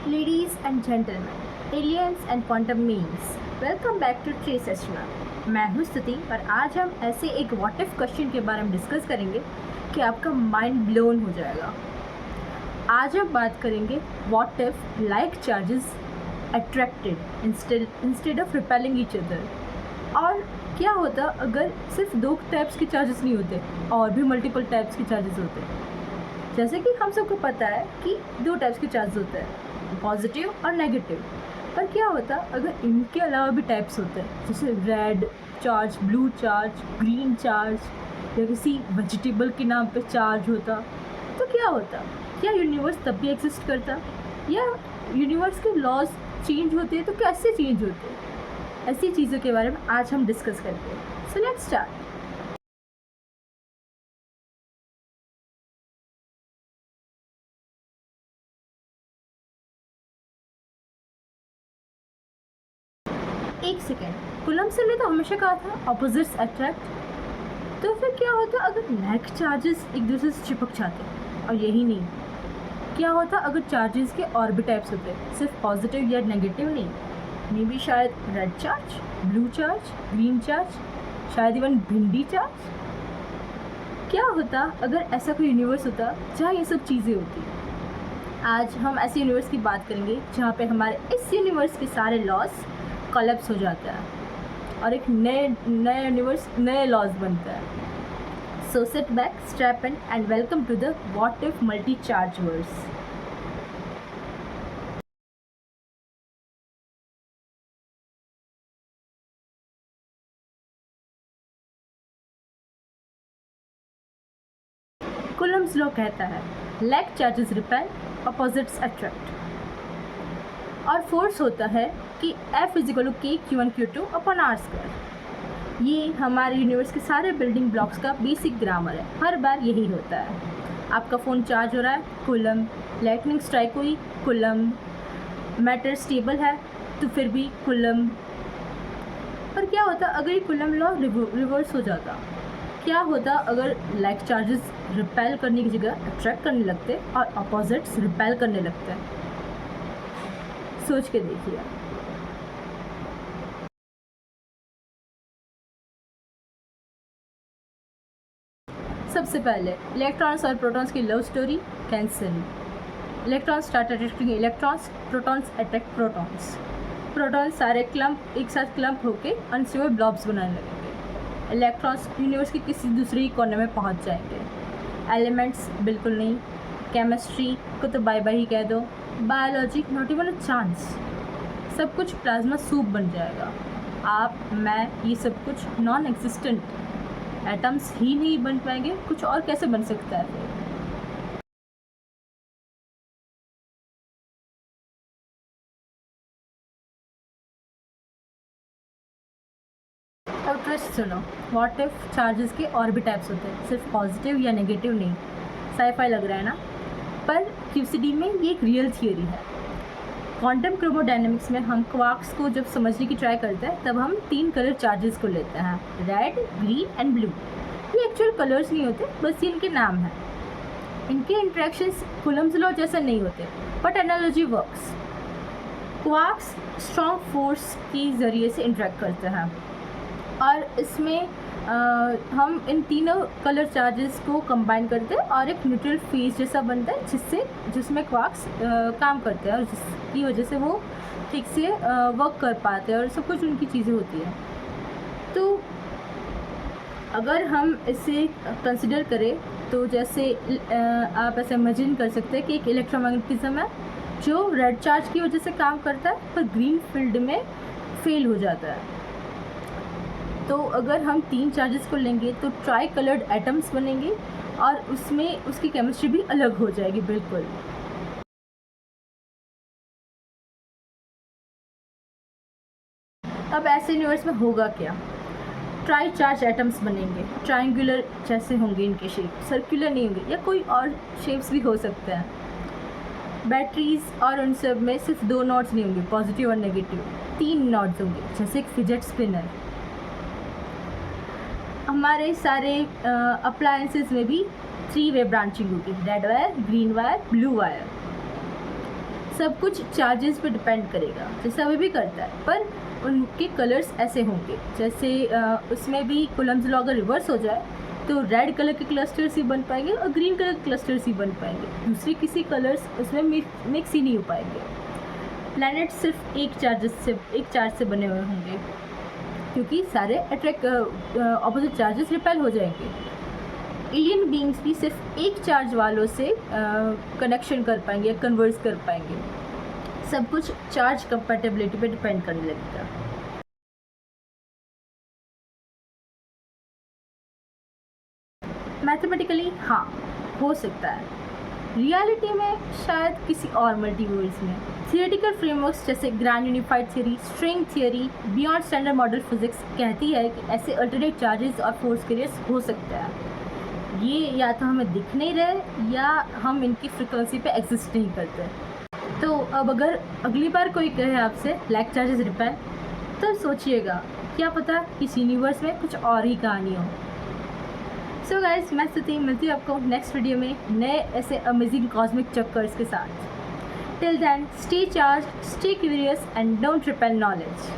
Ladies and gentlemen, aliens and quantum beings, welcome back to Tree Session. मैं हूँ स्तुति और आज हम ऐसे एक व्हाट इफ क्वेश्चन के बारे में डिस्कस करेंगे कि आपका माइंड ब्लोन हो जाएगा। आज हम बात करेंगे what if like charges attracted instead of repelling each other. और क्या होता अगर सिर्फ दो टाइप्स के चार्जेस नहीं होते और भी मल्टीपल टाइप्स के चार्जेस होते। जैसे कि हम सबको पता है कि दो टाइप्स के चार्ज होते हैं, पॉजिटिव और नेगेटिव। पर क्या होता अगर इनके अलावा भी टाइप्स होते हैं, जैसे red charge, blue charge, green charge या किसी वेजिटेबल के नाम पे चार्ज होता, तो क्या होता? क्या यूनिवर्स तब भी एग्जिस्ट करता या यूनिवर्स के लॉज चेंज होते तो कैसे चेंज होते? ऐसी चीज़ों के बारे में आज हम डिस्कस करते हैं। So let's start. एक सेकेंड, कुलम सर ने तो हमेशा कहा था ऑपोजिट्स अट्रैक्ट। तो फिर क्या होता अगर लाइक चार्जेस एक दूसरे से चिपक जाते? और यही नहीं, क्या होता अगर चार्जेस के और भी टाइप्स होते, सिर्फ पॉजिटिव या नेगेटिव नहीं, मे बी शायद red charge, blue charge, green charge, शायद इवन भिंडी चार्ज। क्या होता अगर ऐसा कोई यूनिवर्स होता जहाँ ये सब चीज़ें होती? आज हम ऐसे यूनिवर्स की बात करेंगे जहाँ पे हमारे इस यूनिवर्स के सारे लॉस कोलैप्स हो जाता है और एक नया यूनिवर्स, नए लॉज बनता है। So sit back, strap in and welcome to the what if multi charge verse. Coulomb's law कहता है like charges repel, opposites attract. और फोर्स होता है कि F = K Q1 Q2 upon R²। ये हमारे यूनिवर्स के सारे बिल्डिंग ब्लॉक्स का बेसिक ग्रामर है, हर बार यही होता है। आपका फ़ोन चार्ज हो रहा है, कूलम, लाइटनिंग स्ट्राइक हुई, कूलम, मैटर स्टेबल है तो फिर भी कूलम। पर क्या होता अगर ये कूलम लॉ रिवर्स हो जाता? क्या होता अगर लाइक चार्जेस रिपेल करने की जगह अट्रैक्ट करने लगते और अपोजिट्स रिपेल करने लगते? सोच के देखिए। सबसे पहले इलेक्ट्रॉन्स और प्रोटॉन्स की love story cancel. Electrons start attracting electrons, protons attract protons. Protons सारे क्लम्प एक साथ क्लम्प होकर अनस्टेबल ब्लॉब्स बनाने लगेंगे। इलेक्ट्रॉन्स यूनिवर्स के किसी दूसरे कोने में पहुंच जाएंगे। एलिमेंट्स बिल्कुल नहीं, केमिस्ट्री को तो बाय बाय ही कह दो, biology not even a chance. सब कुछ प्लाज्मा सूप बन जाएगा। आप, मैं, ये सब कुछ नॉन एग्जिस्टेंट एटम्स ही नहीं बन पाएंगे, कुछ और कैसे बन सकता है फिर? अब ट्विस्ट सुनो, व्हाट इफ चार्जेस के और भी टाइप्स होते हैं, सिर्फ पॉजिटिव या नेगेटिव नहीं। साइफाई लग रहा है ना? पर क्यूसीडी में ये एक रियल थियोरी है। क्वांटम क्रोमोडायनेमिक्स में हम क्वार्क्स को जब समझने की ट्राई करते हैं तब हम 3 कलर चार्जेस को लेते हैं, रेड, ग्रीन एंड ब्लू। ये एक्चुअल कलर्स नहीं होते, बस ये इनके नाम हैं। इनके इंट्रैक्शंस कूलम्स लॉ जैसे नहीं होते, but analogy works. Quarks strong force के ज़रिए से इंट्रैक्ट करते हैं और इसमें हम इन तीनों कलर चार्जेस को कंबाइन करते हैं और एक न्यूट्रल फेज जैसा बनता है जिसमें क्वार्क्स काम करते हैं और जिसकी वजह से वो ठीक से वर्क कर पाते हैं और सब कुछ उनकी चीज़ें होती हैं। तो अगर हम इसे कंसिडर करें तो जैसे आप ऐसे इमेजिन कर सकते हैं कि एक इलेक्ट्रोमैग्नेटिज्म है जो रेड चार्ज की वजह से काम करता है पर ग्रीन फील्ड में फेल हो जाता है। तो अगर हम 3 चार्जेस को लेंगे तो ट्राई कलर्ड एटम्स बनेंगे और उसमें उसकी केमिस्ट्री भी अलग हो जाएगी बिल्कुल। अब ऐसे यूनिवर्स में होगा क्या? ट्राई चार्ज एटम्स बनेंगे, ट्रायंगुलर जैसे होंगे इनके शेप, सर्कुलर नहीं होंगे या कोई और शेप्स भी हो सकते हैं। बैटरीज और उन सब में सिर्फ 2 नॉड्स नहीं होंगे, पॉजिटिव और नेगेटिव, 3 नॉड्स होंगे जैसे एक फिजेट स्पिनर। हमारे सारे अप्लायंसेस में भी 3 वे ब्रांचिंग होगी, red wire, green wire, blue wire. सब कुछ चार्जेस पे डिपेंड करेगा, जैसे अभी भी करता है, पर उनके कलर्स ऐसे होंगे। जैसे उसमें भी कूलम्स लॉ अगर रिवर्स हो जाए तो रेड कलर के क्लस्टर्स ही बन पाएंगे और ग्रीन कलर के क्लस्टर्स ही बन पाएंगे, दूसरे किसी कलर्स उसमें मिक्स ही नहीं हो पाएंगे। प्लैनेट सिर्फ एक चार्ज से बने हुए होंगे, क्योंकि सारे ऑपोजिट चार्जेस रिपेल हो जाएंगे। एलियन बीइंग्स भी सिर्फ एक चार्ज वालों से कनेक्शन कर पाएंगे या कन्वर्स कर पाएंगे। सब कुछ चार्ज कंपैटिबिलिटी पे डिपेंड करने लगेगा। मैथमेटिकली हाँ, हो सकता है। रियलिटी में शायद किसी और मल्टीवर्स में। थियोरेटिकल फ्रेमवर्क्स जैसे grand unified theory, string theory, beyond standard model physics कहती है कि ऐसे अल्टरनेट चार्जेस और फोर्स कैरियर्स हो सकते हैं। ये या तो हमें दिख नहीं रहे या हम इनकी फ्रिक्वेंसी पे एग्जिस्ट नहीं करते। तो अब अगर अगली बार कोई कहे आपसे ब्लैक चार्जेस रिपेल, तो सोचिएगा क्या पता इस यूनिवर्स में कुछ और ही कहानी हो। सो गाइस, मैं स्तुति मिलती हूँ आपको नेक्स्ट वीडियो में नए ऐसे अमेजिंग कॉस्मिक चक्कर्स के साथ। Till then, stay charge, stay curious and don't repel knowledge.